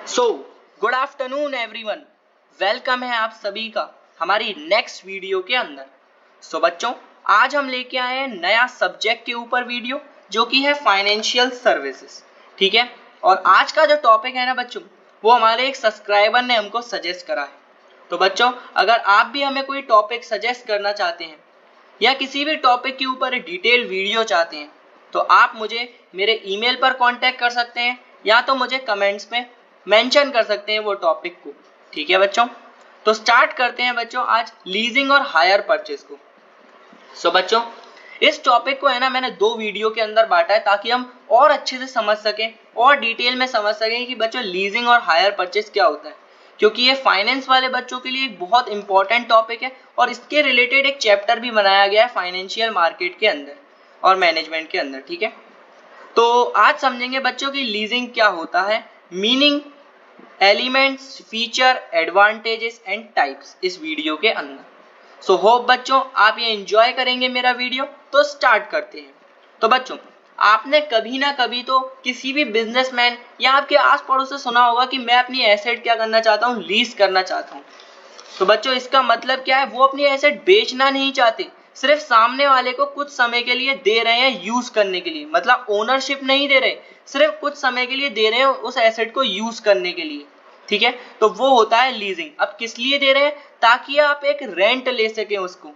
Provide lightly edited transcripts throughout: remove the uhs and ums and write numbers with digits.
So good afternoon everyone, welcome है आप सभी का हमारी नेक्स्ट वीडियो के अंदर। सो बच्चों, आज हम लेके आए हैं नया सब्जेक्ट के ऊपर वीडियो जो कि है फाइनेंशियल सर्विसेज। ठीक है, और आज का जो टॉपिक है ना बच्चों, वो हमारे एक सब्सक्राइबर ने हमको सजेस्ट करा है। तो बच्चों, अगर आप भी हमें कोई टॉपिक सजेस्ट करना चाहते हैं या किसी भी टॉपिक के ऊपर डिटेल वीडियो चाहते हैं तो आप मुझे मेरे ईमेल पर कांटेक्ट कर सकते हैं या तो मुझे कमेंट्स में मेंशन कर सकते हैं वो टॉपिक को। ठीक है बच्चों, तो स्टार्ट करते हैं बच्चों आज लीजिंग और हायर परचेज को। सो बच्चों, इस टॉपिक को है ना मैंने दो वीडियो के अंदर बांटा है ताकि हम और अच्छे से समझ सकें और डिटेल में समझ सकें कि बच्चों लीजिंग और हायर परचेज क्या होता है, क्योंकि ये फाइनेंस वाले बच्चों के लिए एक बहुत इंपॉर्टेंट टॉपिक है और इसके रिलेटेड एक चैप्टर भी बनाया गया है फाइनेंशियल मार्केट के अंदर और मैनेजमेंट के अंदर। ठीक है, तो आज समझेंगे बच्चों की लीजिंग क्या होता है, meaning, elements, feature, advantages and types इस वीडियो के अंदर। सो होप बच्चों आप ये एंजॉय करेंगे मेरा वीडियो। तो स्टार्ट करते हैं। तो बच्चों, आपने कभी ना कभी तो किसी भी बिजनेसमैन या आपके आस पड़ोस से सुना होगा कि मैं अपनी एसेट क्या करना चाहता हूँ, लीज करना चाहता हूँ। तो बच्चों, इसका मतलब क्या है, वो अपनी एसेट बेचना नहीं चाहते, सिर्फ सामने वाले को कुछ समय के लिए दे रहे हैं यूज करने के लिए, मतलब ओनरशिप नहीं दे रहे, सिर्फ कुछ समय के लिए दे रहे हैं उस एसेट को यूज करने के लिए। ठीक है, तो वो होता है लीजिंग। अब किस लिए दे रहे हैं? ताकि आप एक रेंट ले सकें उसको।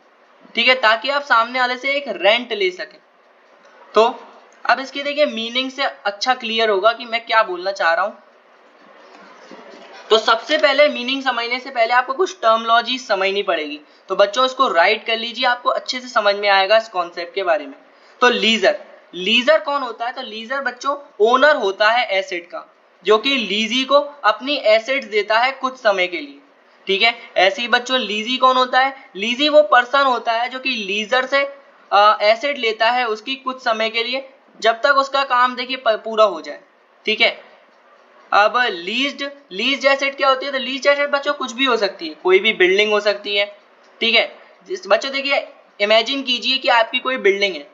ठीक है, ताकि आप सामने वाले से एक रेंट ले सकें। तो अब इसकी देखिए मीनिंग से अच्छा क्लियर होगा कि मैं क्या बोलना चाह रहा हूं। तो सबसे पहले मीनिंग समझने से पहले आपको कुछ टर्मोलॉजी समझनी पड़ेगी। तो बच्चों इसको राइट कर लीजिए, आपको अच्छे से समझ में आएगा इस कॉन्सेप्ट के बारे में। तो लीजर, लीजर कौन होता है? तो लीजर बच्चों ओनर होता है एसेट का, जो कि लीजी को अपनी एसेट्स देता है कुछ समय के लिए। ठीक है, ऐसे ही बच्चों लीजी कौन होता है? लीजी वो पर्सन होता है जो कि लीजर से एसेट लेता है उसकी कुछ समय के लिए, जब तक उसका काम देखिए पूरा हो जाए। ठीक है, अब लीज्ड एसेट क्या होती है? तो लीज्ड एसेट बच्चों कुछ भी हो सकती है, कोई भी बिल्डिंग हो सकती है। ठीक है, बच्चों देखिए इमेजिन कीजिए कि आपकी कोई बिल्डिंग है।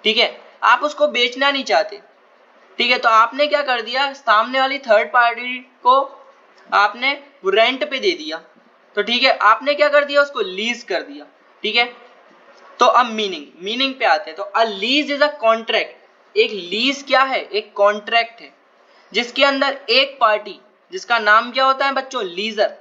ठीक है, आप उसको बेचना नहीं चाहते। ठीक है, तो आपने क्या कर दिया, सामने वाली थर्ड पार्टी को आपने रेंट पे दे दिया। तो ठीक है, आपने क्या कर दिया, उसको लीज कर दिया। ठीक है, तो अब मीनिंग पे आते हैं। तो अ लीज इज अ कॉन्ट्रैक्ट। एक लीज क्या है? एक कॉन्ट्रैक्ट है जिसके अंदर एक पार्टी, जिसका नाम क्या होता है बच्चों? लीजर,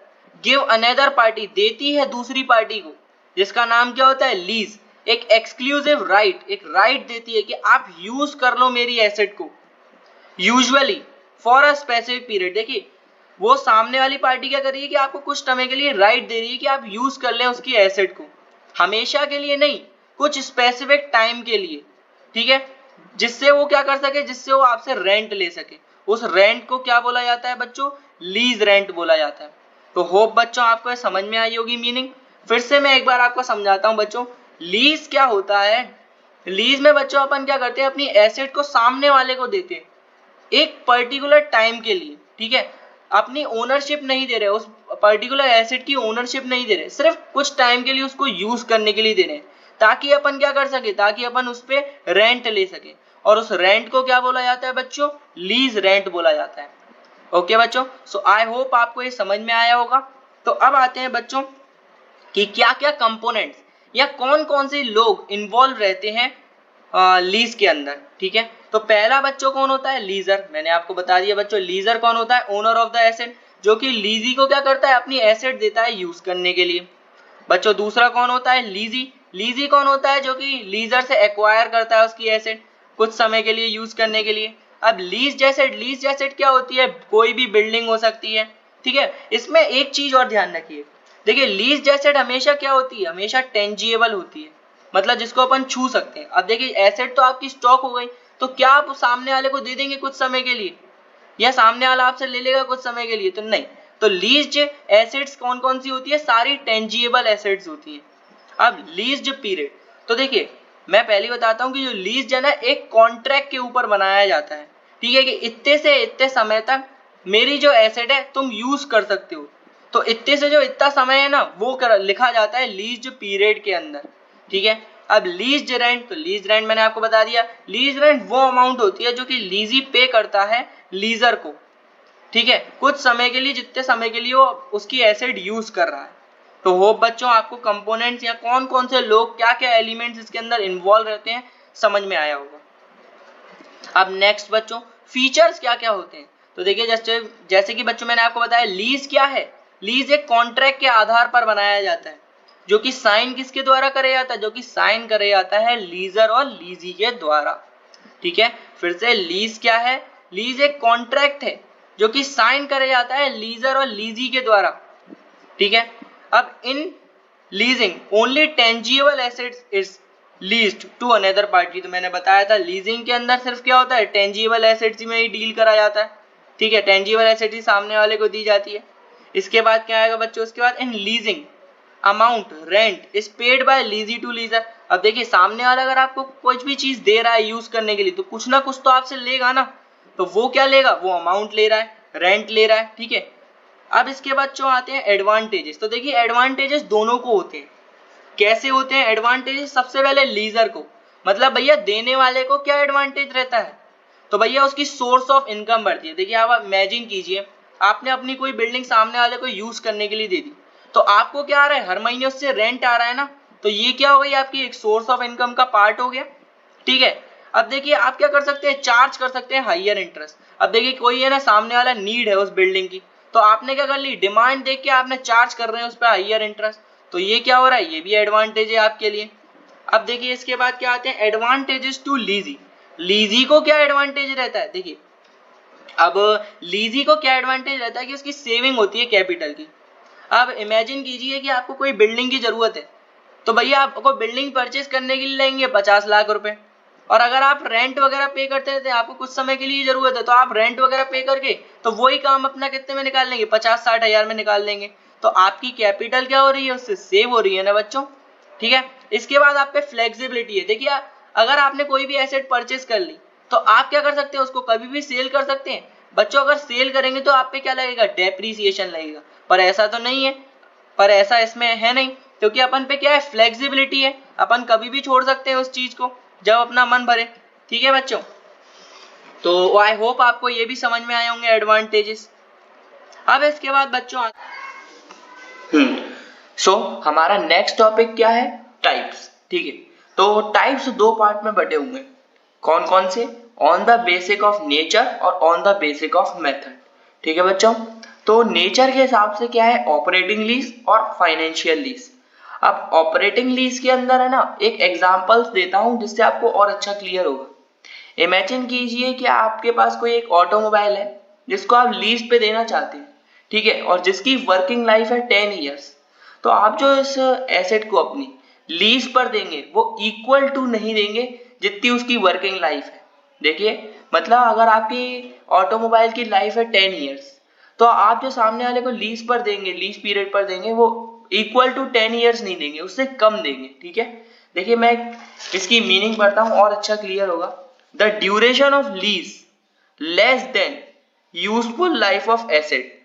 गिव अनदर पार्टी, देती है दूसरी पार्टी को, जिसका नाम क्या होता है? लीज, एक एक्सक्लूसिव राइट, एक राइट देती है कि आप यूज कर लो मेरी एसेट को, usually for a specific period. देखिए वो सामने वाली पार्टी क्या कर रही है कि आपको कुछ समय के लिए राइट दे रही है कि आप यूज कर लें उसकी एसेट को, हमेशा के लिए नहीं, कुछ स्पेसिफिक टाइम के लिए। ठीक है, जिससे वो क्या कर सके, जिससे वो आपसे रेंट ले सके। उस रेंट को क्या बोला जाता है बच्चों? लीज रेंट बोला जाता है। तो होप बच्चों आपको समझ में आई होगी मीनिंग। फिर से मैं एक बार आपको समझाता हूं बच्चों, लीज क्या होता है। लीज में बच्चों अपन क्या करते हैं, अपनी एसेट को सामने वाले को देते हैं एक पर्टिकुलर टाइम के लिए। ठीक है, अपनी ओनरशिप नहीं दे रहे, उस पर्टिकुलर एसेट की ओनरशिप नहीं दे रहे, सिर्फ कुछ टाइम के लिए उसको यूज करने के लिए दे रहे हैं, ताकि अपन क्या कर सके, ताकि अपन उस पे रेंट ले सके। और उस रेंट को क्या बोला जाता है बच्चों? लीज रेंट बोला जाता है। ओके बच्चों, सो आई होप आपको ये समझ में आया होगा। तो अब आते हैं बच्चों कि क्या क्या कंपोनेंट्स या कौन कौन से लोग इन्वॉल्व रहते हैं लीज के अंदर। ठीक है, तो पहला बच्चों कौन होता है? लीजर। मैंने आपको बता दिया बच्चों, लीजर कौन होता है? ओनर ऑफ द एसेट, जो कि लीजी को क्या करता है, अपनी एसेट देता है यूज करने के लिए। बच्चों दूसरा कौन होता है? लीजी। लीजी कौन होता है? जो कि लीजर से एक्वायर करता है उसकी एसेट कुछ समय के लिए यूज करने के लिए। अब लीज एसेट क्या होती है? कोई भी बिल्डिंग हो सकती है। ठीक है, इसमें एक चीज और ध्यान रखिए, देखिए लीज एसेट हमेशा क्या होती है? हमेशा टेंजिबल होती है, मतलब जिसको अपन छू सकते हैं। अब देखिए एसेट तो आपकी स्टॉक हो गई, तो क्या आप सामने वाले को दे देंगे कुछ समय के लिए, या सामने वाला आपसे ले लेगा कुछ समय के लिए? तो नहीं। तो लीज्ड एसेट्स कौन कौन सी होती है? सारी टेंजिबल एसेट्स होती हैं। अब लीज्ड पीरियड, तो देखिए मैं पहले बताता हूं कि जो लीज है ना, एक कॉन्ट्रैक्ट के ऊपर बनाया जाता है। ठीक है, कि इतने से इतने समय तक मेरी जो एसेट है तुम यूज कर सकते हो। तो इतने से जो इतना समय है ना, वो लिखा जाता है लीज पीरियड के अंदर। ठीक है, अब लीज रेंट, तो लीज रेंट मैंने आपको बता दिया, लीज रेंट वो अमाउंट होती है जो कि लीजी पे करता है लीजर को। ठीक है, कुछ समय के लिए, जितने समय के लिए वो उसकी एसेट यूज कर रहा है। तो होप बच्चों आपको कंपोनेंट्स या कौन कौन से लोग, क्या क्या एलिमेंट्स इसके अंदर इन्वॉल्व रहते हैं समझ में आया होगा। अब नेक्स्ट बच्चों, फीचर्स क्या क्या होते हैं। तो देखिए जैसे कि बच्चों मैंने आपको बताया, लीज क्या है। लीज एक कॉन्ट्रैक्ट के आधार पर बनाया जाता है, जो कि साइन किसके द्वारा करे जाता है, जो कि साइन करे जाता है लीजर और लीजी के द्वारा। ठीक है, फिर से लीज क्या है, लीज एक कॉन्ट्रैक्ट है जो कि साइन करे जाता है लीजर और लीजी के द्वारा। ठीक है, अब in leasing only tangible assets is leased to another party. तो मैंने बताया था लीजिंग के अंदर सिर्फ क्या होता है, टेंजिबल एसेट्स में ही डील करा जाता है। ठीक है, टेंजिबल एसेट्स ही सामने वाले को दी जाती है। इसके बाद क्या आएगा बच्चों, इसके बाद in leasing amount rent is paid by lessee to lessor. अब देखिए सामने वाला अगर आपको कुछ भी चीज दे रहा है यूज करने के लिए, तो कुछ ना कुछ तो आपसे लेगा ना। तो वो क्या लेगा, वो अमाउंट ले रहा है, रेंट ले रहा है। ठीक है, अब इसके बाद जो आते हैं एडवांटेजेस। तो देखिए एडवांटेजेस दोनों को होते हैं। कैसे होते हैं एडवांटेजेस, सबसे पहले लीजर को, मतलब भैया देने वाले को क्या एडवांटेज रहता है, तो भैया उसकी सोर्स ऑफ इनकम बढ़ती है। देखिए आप इमेजिन कीजिए, आपने अपनी कोई बिल्डिंग सामने वाले को यूज करने के लिए दे दी, तो आपको क्या आ रहा है, हर महीने उससे रेंट आ रहा है ना, तो ये क्या हो गई, आपकी एक सोर्स ऑफ इनकम का पार्ट हो गया। ठीक है, अब देखिए आप क्या कर सकते हैं, चार्ज कर सकते हैं हाइयर इंटरेस्ट। अब देखिए कोई है ना, सामने वाला नीड है उस बिल्डिंग की, तो आपने क्या कर ली, डिमांड देख के आपने चार्ज कर रहे हैं उस पर हाइयर इंटरेस्ट, तो ये क्या हो रहा है, ये भी एडवांटेज है आपके लिए। अब देखिए इसके बाद क्या आते हैं एडवांटेजेस टू लीजी। लीजी को क्या एडवांटेज रहता है, देखिए अब लीजी को क्या एडवांटेज रहता है कि उसकी सेविंग होती है कैपिटल की। अब इमेजिन कीजिए कि आपको कोई बिल्डिंग की जरूरत है, तो भैया आपको बिल्डिंग परचेज करने के लिए लेंगे 50 लाख रुपए, और अगर आप रेंट वगैरह पे करते थे, आपको कुछ समय के लिए जरूरत है, तो आप रेंट वगैरह पे करके तो वही काम अपना कितने में निकाल लेंगे, 50-60 हजार में निकाल लेंगे। तो आपकी कैपिटल क्या हो रही है, उससे सेव हो रही है ना बच्चों। ठीक है, इसके बाद आप पे फ्लेक्सिबिलिटी है। देखिए अगर आपने कोई भी एसेट परचेज कर ली, तो आप क्या कर सकते हैं, उसको कभी भी सेल कर सकते हैं। बच्चों अगर सेल करेंगे तो आप पे क्या लगेगा, डेप्रीसिएशन लगेगा, पर ऐसा तो नहीं है, पर ऐसा इसमें है नहीं, क्योंकि अपन पे क्या है, फ्लेक्सिबिलिटी है, अपन कभी भी छोड़ सकते हैं उस चीज को जब अपना मन भरे। ठीक है बच्चों, तो आई होप आपको ये भी समझ में आए होंगे एडवांटेजेस। अब इसके बाद बच्चों हमारा नेक्स्ट टॉपिक क्या है, टाइप्स। ठीक है, तो टाइप्स दो पार्ट में बटे हुए हैं। कौन कौन से, on the basic of nature और on the basic of method. ठीक है बच्चों, तो नेचर के हिसाब से क्या है, ऑपरेटिंग लीज और फाइनेंशियल लीज। अब ऑपरेटिंग लीज के अंदर है ना, एक एग्जांपल्स देता हूं जिससे आपको और अच्छा क्लियर होगा। इमेजिन कीजिए कि आपके पास कोई एक ऑटोमोबाइल है जिसको आप लीज पे देना चाहते हैं। ठीक है, और जिसकी वर्किंग लाइफ है 10 ईयर्स। तो आप जो इस एसेट को अपनी लीज पर देंगे वो इक्वल टू नहीं देंगे जितनी उसकी वर्किंग लाइफ है। देखिए मतलब अगर आपकी ऑटोमोबाइल की लाइफ है 10 ईयर्स, तो आप जो सामने वाले को लीज पर देंगे, लीज पीरियड पर देंगे, वो इक्वल टू 10 ईयर्स नहीं देंगे, उससे कम देंगे। ठीक है, देखिए मैं इसकी मीनिंग पढ़ता हूं और अच्छा क्लियर होगा। The duration of lease less than useful life of asset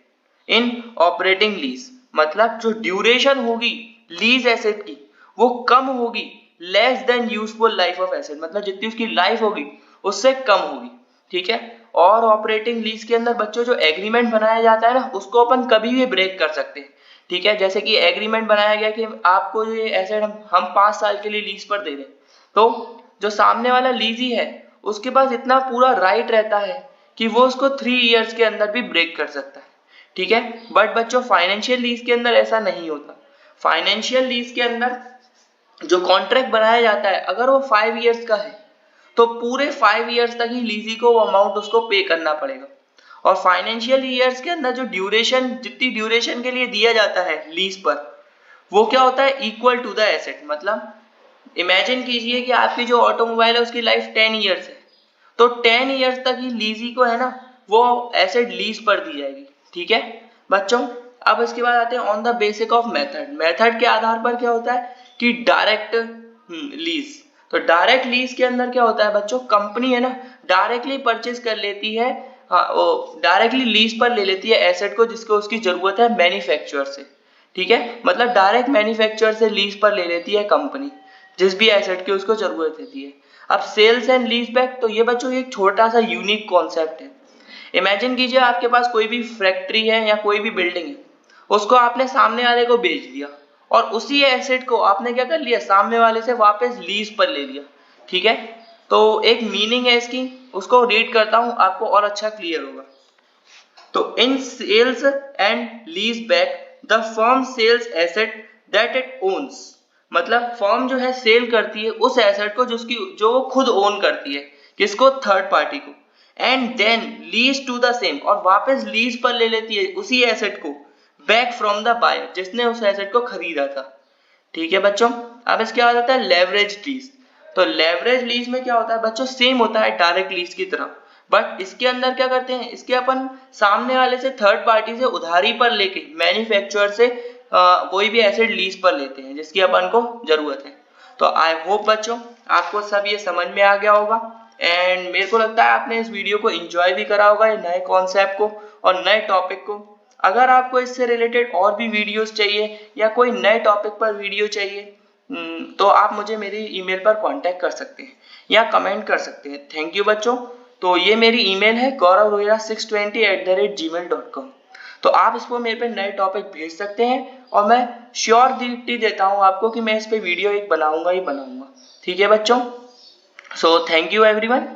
in operating lease, मतलब जो ड्यूरेशन होगी लीज एसेट की वो कम होगी, less than useful life of asset, मतलब जितनी उसकी लाइफ होगी उससे कम होगी। ठीक है, और ऑपरेटिंग लीज के अंदर बच्चों जो एग्रीमेंट बनाया जाता है ना, उसको अपन कभी भी ब्रेक कर सकते हैं। ठीक है, जैसे कि एग्रीमेंट बनाया गया कि आपको ये एसेट हम 5 साल के लिए लीज पर दे रहे हैं, तो जो सामने वाला लीजी है उसके पास इतना पूरा राइट रहता है कि वो उसको 3 इयर्स के अंदर भी ब्रेक कर सकता है। ठीक है, बट बच्चों फाइनेंशियल लीज के अंदर ऐसा नहीं होता। फाइनेंशियल लीज के अंदर जो कॉन्ट्रैक्ट बनाया जाता है, अगर वो 5 इयर्स का है तो पूरे 5 इयर्स तक ही लीजी को वो अमाउंट उसको पे करना पड़ेगा। और फाइनेंशियल ईयर्स के अंदर जो ड्यूरेशन, जितनी ड्यूरेशन के लिए दिया जाता है लीज पर, वो क्या होता है, इक्वल टू द एसेट। मतलब इमेजिन कीजिए कि आपकी जो ऑटोमोबाइल है उसकी लाइफ 10 इयर्स है, तो 10 इयर्स तक ही लीजी को है ना वो एसेट लीज पर दी जाएगी। ठीक है बच्चों, अब इसके बाद आते हैं on the basic of method. Method के आधार पर क्या होता है कि डायरेक्ट लीज। तो डायरेक्ट लीज के अंदर क्या होता है बच्चों, कंपनी है ना डायरेक्टली परचेज कर लेती है, वो डायरेक्टली लीज पर ले लेती है एसेट को जिसको उसकी जरूरत है मैन्युफैक्चरर से। ठीक है, मतलब डायरेक्ट मैन्युफैक्चरर से लीज पर ले लेती है कंपनी जिस भी एसेट की उसको जरूरत रहती है। अब सेल्स एंड लीज बैक, तो ये बच्चों एक छोटा सा यूनिक कॉन्सेप्ट है। इमेजिन कीजिए आपके पास कोई भी फैक्ट्री है या कोई भी बिल्डिंग है, उसको आपने सामने वाले को बेच दिया और उसी एसेट को आपने क्या कर लिया, सामने वाले से वापस लीज पर ले लिया। ठीक है, तो एक मीनिंग है इसकी, उसको रीड करता हूं, आपको और अच्छा क्लियर होगा। तो in sales and lease back the firm sells asset that it owns, मतलब फर्म जो है सेल करती है उस एसेट को जो वो खुद ओन करती है, किसको, थर्ड पार्टी को, and then lease to the same, और वापस लीज पर ले लेती है उसी एसेट को बैक फ्रॉम द बायर, जिसने उस एसेट को खरीदा था। ठीक है बच्चों, अब इसके बाद आता है लेवरेज लीज। तो लेवरेज लीज में क्या होता है बच्चों, सेम होता है डायरेक्ट लीज की तरह, बट इसके अंदर क्या करते हैं, इसके अपन सामने वाले से थर्ड पार्टी से उधारी पर लेके मैन्युफैक्चरर से कोई भी एसेट लीज पर लेते हैं जिसकी अपन को जरूरत है। तो आई होप बच्चों आपको सब ये समझ में आ गया होगा, एंड मेरे को लगता है आपने इस वीडियो को एंजॉय भी करा होगा, नए कॉन्सेप्ट को और नए टॉपिक को। अगर आपको इससे रिलेटेड और भी वीडियोस चाहिए या कोई नए टॉपिक पर वीडियो चाहिए, तो आप मुझे मेरी ईमेल पर कांटेक्ट कर सकते हैं या कमेंट कर सकते हैं। थैंक यू बच्चों। तो ये मेरी ईमेल है gaurav620@gmail.com। तो आप इसको मेरे पे नए टॉपिक भेज सकते हैं और मैं श्योरिटी देता हूँ आपको कि मैं इस पे वीडियो एक बनाऊंगा ही बनाऊंगा। ठीक है बच्चों, सो थैंक यू एवरीवन।